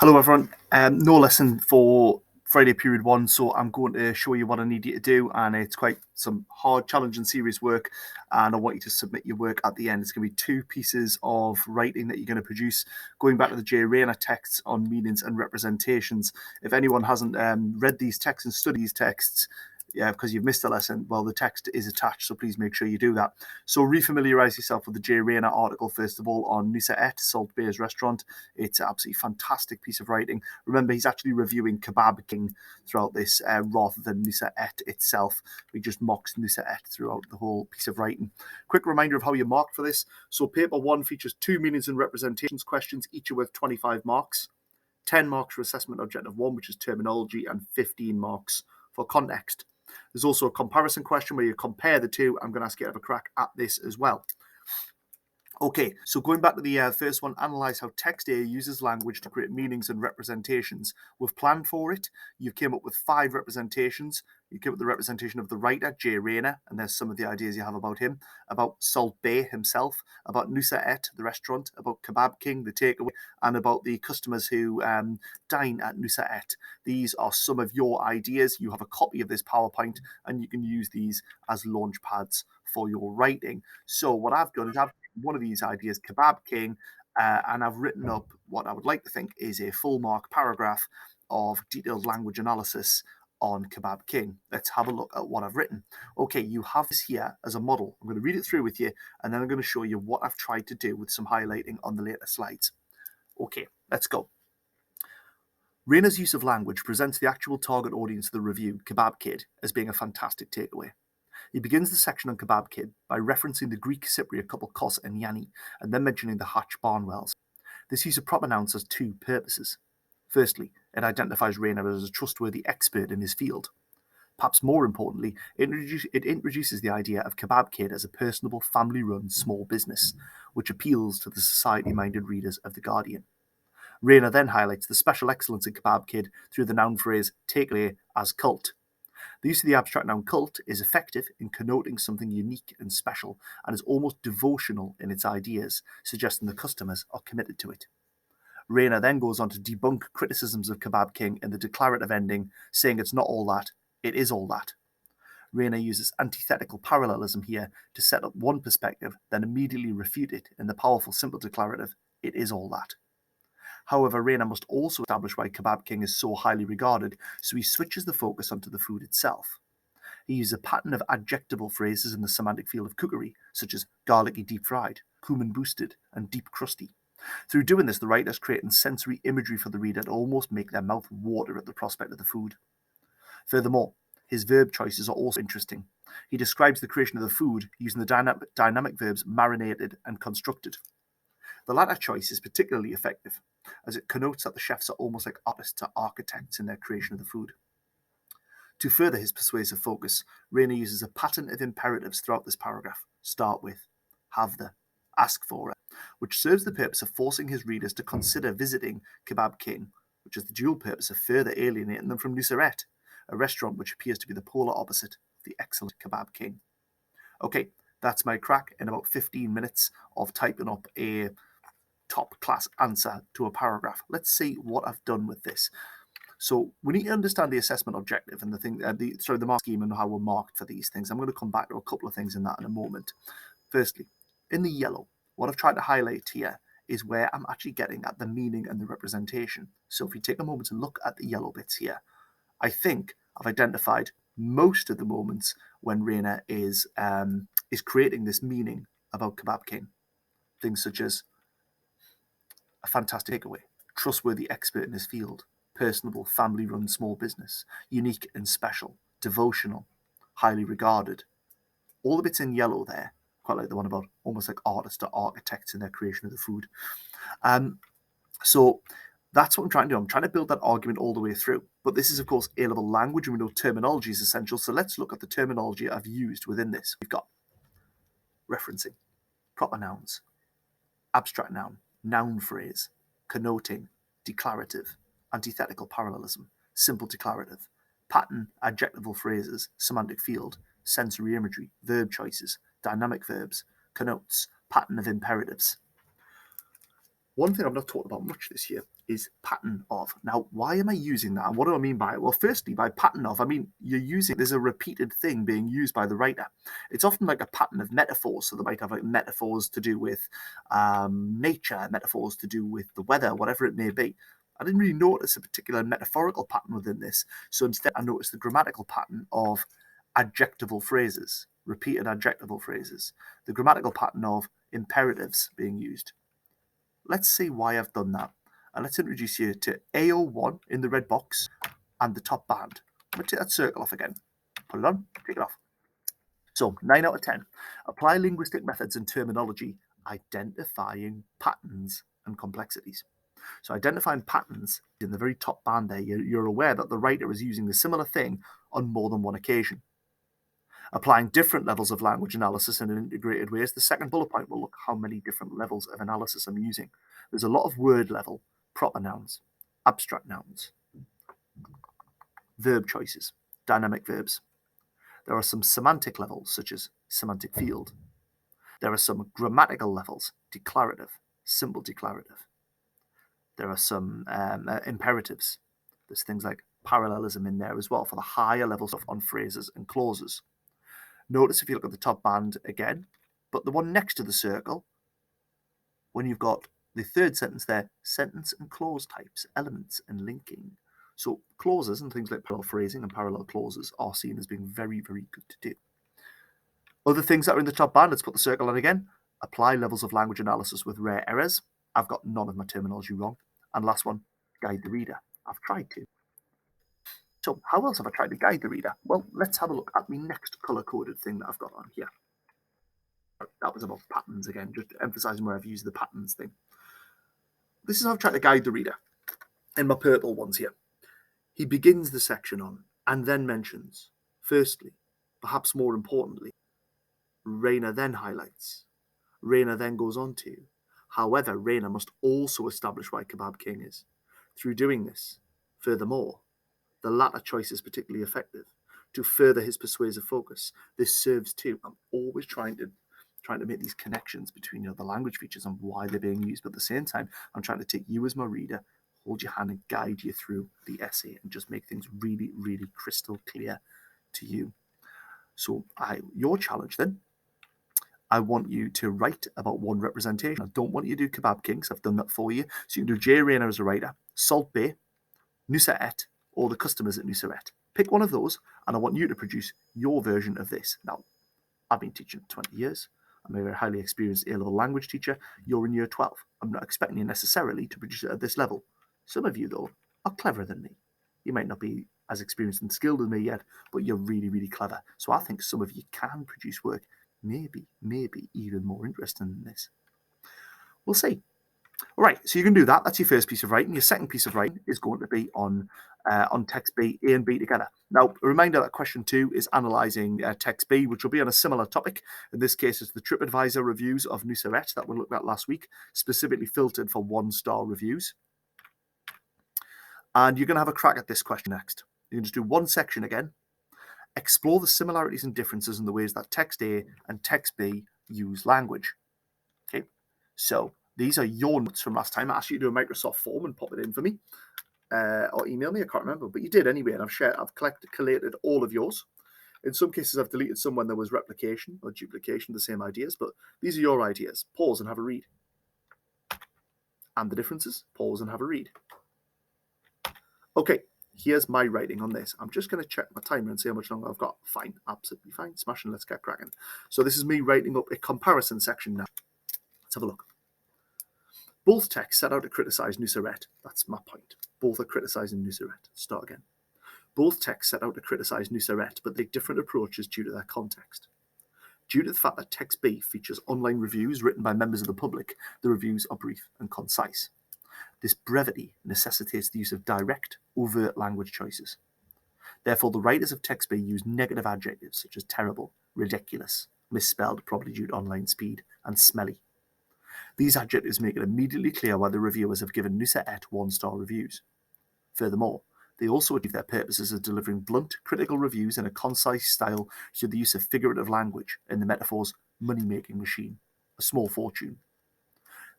Hello everyone, no lesson for Friday period 1, so I'm going to show you what I need you to do, and it's quite some hard, challenging, serious work, and I want you to submit your work at the end. It's going to be 2 pieces of writing that you're going to produce, going back to the Rayner texts on meanings and representations. If anyone hasn't read these texts and studied these texts, because you've missed a lesson, well, the text is attached, so please make sure you do that. So refamiliarize yourself with the Rayner article, first of all, on Nusa Et, Salt Bay's restaurant. It's an absolutely fantastic piece of writing. Remember, he's actually reviewing Kebab King throughout this rather than Nusa Et itself. He just mocks Nusa Et throughout the whole piece of writing. Quick reminder of how you mark for this. So paper 1 features 2 meanings and representations questions, each are worth 25 marks. 10 marks for assessment objective 1, which is terminology, and 15 marks for context. There's also a comparison question where you compare the two. I'm going to ask you to have a crack at this as well. Okay, so going back to the first one, analyse how text A uses language to create meanings and representations. We've planned for it. You came up with 5 representations. You came up with the representation of the writer, Rayner, and there's some of the ideas you have about him, about Salt Bay himself, about Nusa Et, the restaurant, about Kebab King, the takeaway, and about the customers who dine at Nusa Et. These are some of your ideas. You have a copy of this PowerPoint, and you can use these as launch pads for your writing. So what I've done is I've one of these ideas, Kebab King, and I've written up what I would like to think is a full mark paragraph of detailed language analysis on Kebab King. Let's have a look at what I've written. Okay, you have this here as a model. I'm going to read it through with you, and then I'm going to show you what I've tried to do with some highlighting on the later slides. Okay, let's go. Rayner's use of language presents the actual target audience of the review, Kebab Kid, as being a fantastic takeaway. He begins the section on Kebab Kid by referencing the Greek Cypriot couple Kos and Yanni, and then mentioning the Hatch Barnwells. This use of proper nouns has 2 purposes. Firstly, it identifies Rayner as a trustworthy expert in his field. Perhaps more importantly, it introduces the idea of Kebab Kid as a personable, family-run small business, which appeals to the society-minded readers of The Guardian. Rayner then highlights the special excellence in Kebab Kid through the noun phrase takeaway as cult. The use of the abstract noun cult is effective in connoting something unique and special, and is almost devotional in its ideas, suggesting the customers are committed to it. Rayner then goes on to debunk criticisms of Kebab King in the declarative ending, saying it's not all that, it is all that. Rayner uses antithetical parallelism here to set up one perspective, then immediately refute it in the powerful simple declarative, it is all that. However, Rayner must also establish why Kebab King is so highly regarded, so he switches the focus onto the food itself. He uses a pattern of adjectival phrases in the semantic field of cookery, such as garlicky deep fried, cumin boosted, and deep crusty. Through doing this, the writer is creating sensory imagery for the reader to almost make their mouth water at the prospect of the food. Furthermore, his verb choices are also interesting. He describes the creation of the food using the dynamic verbs marinated and constructed. The latter choice is particularly effective, as it connotes that the chefs are almost like artists or architects in their creation of the food. To further his persuasive focus, Rayner uses a pattern of imperatives throughout this paragraph. Start with, have the, ask for it, which serves the purpose of forcing his readers to consider visiting Kebab King, which has the dual purpose of further alienating them from Nusa Et, a restaurant which appears to be the polar opposite of the excellent Kebab King. Okay, that's my crack in about 15 minutes of typing up a top class answer to a paragraph. Let's see what I've done with this. So we need to understand the assessment objective and the mark scheme and how we're marked for these things. I'm going to come back to a couple of things in that in a moment. Firstly, in the yellow, what I've tried to highlight here is where I'm actually getting at the meaning and the representation. So if you take a moment and look at the yellow bits here, I think I've identified most of the moments when Rayner is creating this meaning about Kebab King. Things such as a fantastic takeaway, trustworthy expert in his field, personable, family-run small business, unique and special, devotional, highly regarded. All the bits in yellow there, quite like the one about almost like artists or architects in their creation of the food. So that's what I'm trying to do. I'm trying to build that argument all the way through. But this is, of course, A-level language, and we know terminology is essential. So let's look at the terminology I've used within this. We've got referencing, proper nouns, abstract noun, noun phrase, connoting, declarative, antithetical parallelism, simple declarative, pattern, adjectival phrases, semantic field, sensory imagery, verb choices, dynamic verbs, connotes, pattern of imperatives. One thing I've not talked about much this year is pattern of. Now, why am I using that? And what do I mean by it? Well, firstly, by pattern of, I mean there's a repeated thing being used by the writer. It's often like a pattern of metaphors. So they might have like metaphors to do with nature, metaphors to do with the weather, whatever it may be. I didn't really notice a particular metaphorical pattern within this. So instead, I noticed the grammatical pattern of adjectival phrases, repeated adjectival phrases, the grammatical pattern of imperatives being used. Let's see why I've done that. And let's introduce you to AO1 in the red box and the top band. I'm going to take that circle off again. Put it on, take it off. So 9 out of 10. Apply linguistic methods and terminology, identifying patterns and complexities. So identifying patterns in the very top band there, you're aware that the writer is using a similar thing on more than one occasion. Applying different levels of language analysis in an integrated way is the second bullet point. We'll look how many different levels of analysis I'm using. There's a lot of word level, proper nouns, abstract nouns, verb choices, dynamic verbs. There are some semantic levels, such as semantic field. There are some grammatical levels, declarative, simple declarative. There are some imperatives. There's things like parallelism in there as well for the higher level stuff on phrases and clauses. Notice if you look at the top band again, but the one next to the circle, when you've got the third sentence there, sentence and clause types, elements and linking. So clauses and things like parallel phrasing and parallel clauses are seen as being very, very good to do. Other things that are in the top band, let's put the circle on again. Apply levels of language analysis with rare errors. I've got none of my terminology wrong. And last one, guide the reader. I've tried to. So how else have I tried to guide the reader? Well, let's have a look at the next color-coded thing that I've got on here. That was about patterns again, just emphasizing where I've used the patterns thing. This is how I've tried to guide the reader in my purple ones here. He begins the section on and then mentions, firstly, perhaps more importantly, Rayner then highlights. Rayner then goes on to, however, Rayner must also establish why Kebab King is. Through doing this, furthermore, the latter choice is particularly effective. To further his persuasive focus, this serves too. I'm always trying to make these connections between the language features and why they're being used, but at the same time, I'm trying to take you as my reader, hold your hand and guide you through the essay and just make things really, really crystal clear to you. So your challenge then, I want you to write about one representation. I don't want you to do Kebab King, because I've done that for you. So you can do J. Rayner as a writer, Salt Bay, Nusret, or the customers at Nusret. Pick one of those, and I want you to produce your version of this. Now, I've been teaching 20 years. I'm a very highly experienced A-level language teacher. You're in year 12. I'm not expecting you necessarily to produce it at this level. Some of you, though, are cleverer than me. You might not be as experienced and skilled as me yet, but you're really, really clever. So I think some of you can produce work maybe even more interesting than this. We'll see. All right, so you can do that. That's your first piece of writing. Your second piece of writing is going to be on text B, A and B together. Now, a reminder that question 2 is analysing text B, which will be on a similar topic. In this case, it's the TripAdvisor reviews of Nusret that we looked at last week, specifically filtered for 1-star reviews. And you're going to have a crack at this question next. You can just do one section again. Explore the similarities and differences in the ways that text A and text B use language. Okay, so these are your notes from last time. I asked you to do a Microsoft form and pop it in for me, or email me. I can't remember, but you did anyway. And I've collated all of yours. In some cases, I've deleted some when there was replication or duplication of the same ideas, but these are your ideas. Pause and have a read. And the differences. Pause and have a read. Okay, here's my writing on this. I'm just going to check my timer and see how much longer I've got. Fine, absolutely fine. Smashing, let's get cracking. So this is me writing up a comparison section now. Let's have a look. Both texts set out to criticise Nusret. That's my point. Both are criticising Nusret. Start again. Both texts set out to criticise Nusret, but they take different approaches due to their context. Due to the fact that text B features online reviews written by members of the public, the reviews are brief and concise. This brevity necessitates the use of direct, overt language choices. Therefore, the writers of text B use negative adjectives such as terrible, ridiculous, misspelled probably due to online speed, and smelly. These adjectives make it immediately clear why the reviewers have given Nusret 1-star reviews. Furthermore, they also achieve their purposes of delivering blunt, critical reviews in a concise style through the use of figurative language in the metaphors money-making machine, a small fortune.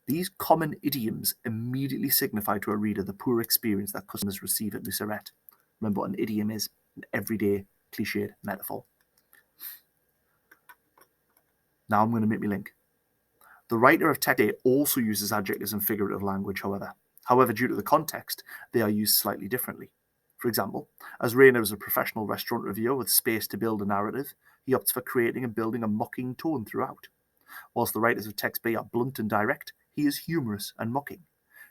These common idioms immediately signify to a reader the poor experience that customers receive at Luceret. Remember what an idiom is: an everyday cliched metaphor. Now I'm going to make me link. The writer of text A also uses adjectives and figurative language, however. However, due to the context, they are used slightly differently. For example, as Rayner is a professional restaurant reviewer with space to build a narrative, he opts for creating and building a mocking tone throughout. Whilst the writers of text B are blunt and direct, he is humorous and mocking,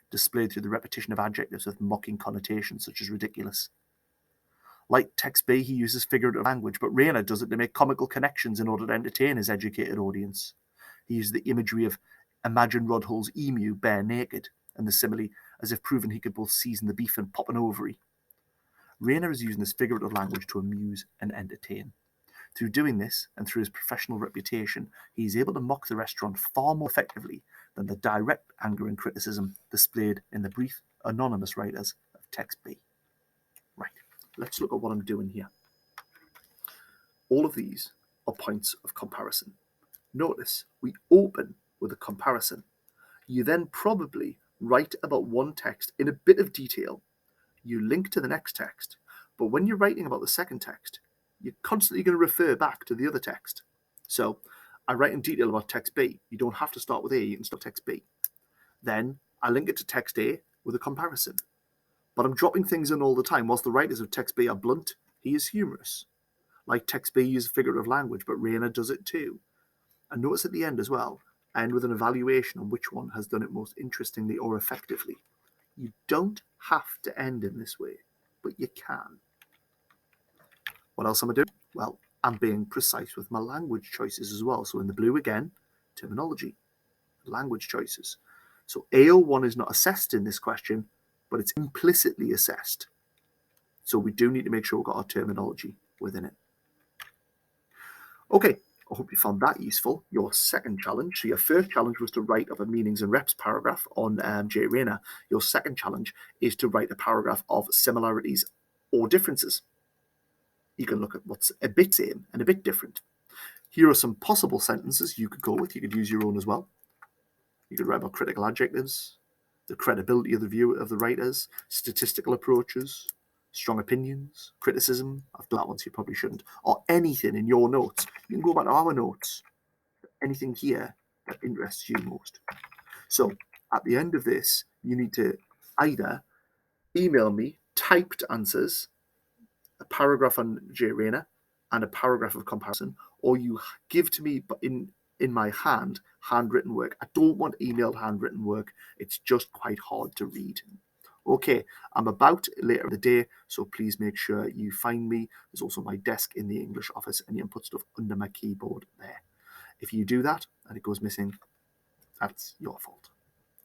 displayed through the repetition of adjectives with mocking connotations such as ridiculous. Like text B, he uses figurative language, but Rayner does it to make comical connections in order to entertain his educated audience. He uses the imagery of imagine Rod Hull's emu bare naked, and the simile as if proving he could both season the beef and pop an ovary. Rayner is using this figurative language to amuse and entertain. Through doing this, and through his professional reputation, he is able to mock the restaurant far more effectively than the direct anger and criticism displayed in the brief, anonymous writers of text B. Right, let's look at what I'm doing here. All of these are points of comparison. Notice we open with a comparison. You then probably write about one text in a bit of detail. You link to the next text, but when you're writing about the second text, you're constantly going to refer back to the other text. So I write in detail about text B. You don't have to start with A, you can start with text B. Then I link it to text A with a comparison. But I'm dropping things in all the time. Whilst the writers of text B are blunt, he is humorous. Like text B uses figurative language, but Rayner does it too. And notice at the end as well, I end with an evaluation on which one has done it most interestingly or effectively. You don't have to end in this way, but you can. What else am I doing? Well, I'm being precise with my language choices as well. So in the blue again, terminology, language choices. So AO1 is not assessed in this question, but it's implicitly assessed. So we do need to make sure we've got our terminology within it. Okay, I hope you found that useful. Your second challenge. So your first challenge was to write up a meanings and reps paragraph on J. Rayner. Your second challenge is to write a paragraph of similarities or differences. You can look at what's a bit same and a bit different. Here are some possible sentences you could go with. You could use your own as well. You could write about critical adjectives, the credibility of the view of the writers, statistical approaches, strong opinions, criticism. I've done that one, so you probably shouldn't. Or anything in your notes. You can go back to our notes. Anything here that interests you most. So at the end of this, you need to either email me typed answers, a paragraph on J. Rayner, and a paragraph of comparison, or you give to me in my hand handwritten work. I don't want emailed handwritten work. It's just quite hard to read. Okay, I'm about later in the day, so please make sure you find me. There's also my desk in the English office, and you can put stuff under my keyboard there. If you do that and it goes missing, that's your fault.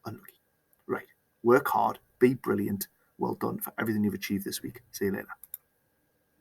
Unlucky. Right. Work hard. Be brilliant. Well done for everything you've achieved this week. See you later.